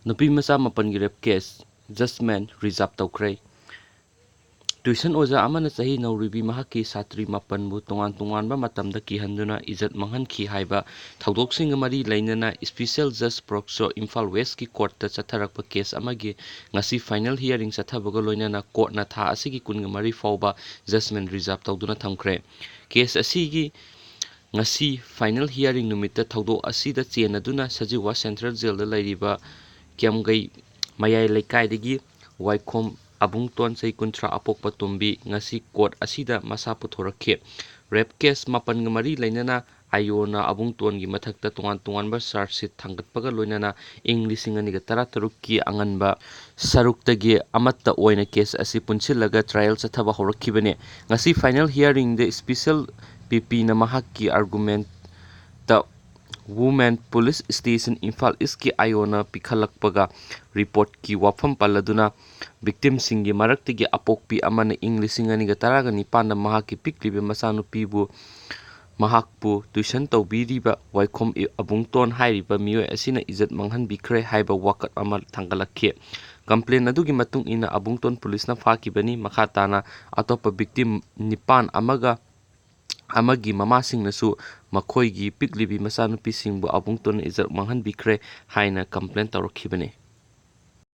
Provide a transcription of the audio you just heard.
nupi macha mapangi rep case judgment reserve tawkre tuition oja amana chahi nauribi mahaki satri mapanbu tongan ba matamda kihanduna ijat manghankhi haiba thaudok sing mari lainana special judge prokso Imphal West ki court ta chatharakpa case amagi ngasi final hearing chathabaga loinana court na tha asigi mari fawba judgment reserve tawduna thamkre case asigi ngasi final hearing numita thaudok asida chenaduna sajiwa central jail da lairiba kiamgai mayai lekai waikhom abung ton sei kuntra apokpa tumbi ngasi court asida masa puthorakhe rape case mapan mari lainana ayona abung ton gi mathakta tongan ba charge sheet thangatpaga loinana lising ani ga taruk ki anganba saruktagi amatta oina case asi punchilaga trial chathaba horakhibane ngasi final hearing the special pp na mahakki argument the women police station Imphal East ki ayona pikhalakpaga report ki wafam paladuna victim singi maraktigi apokpi amana lising ani ga taraga nipanda mahaki piklibe masanupibu mahakpu tuition tawbiriba waikhom abungton hairiba miyoi asina ijat manghanbikre haiba wakat ama thangalakhe complaint adugi matung ina abungton police na fakibani makhatana atopa victim nipan amagi mamasingnasu makhoigi piklibi masanupi singbu abungton ijat manghanbikre haina complaint tawrakhibani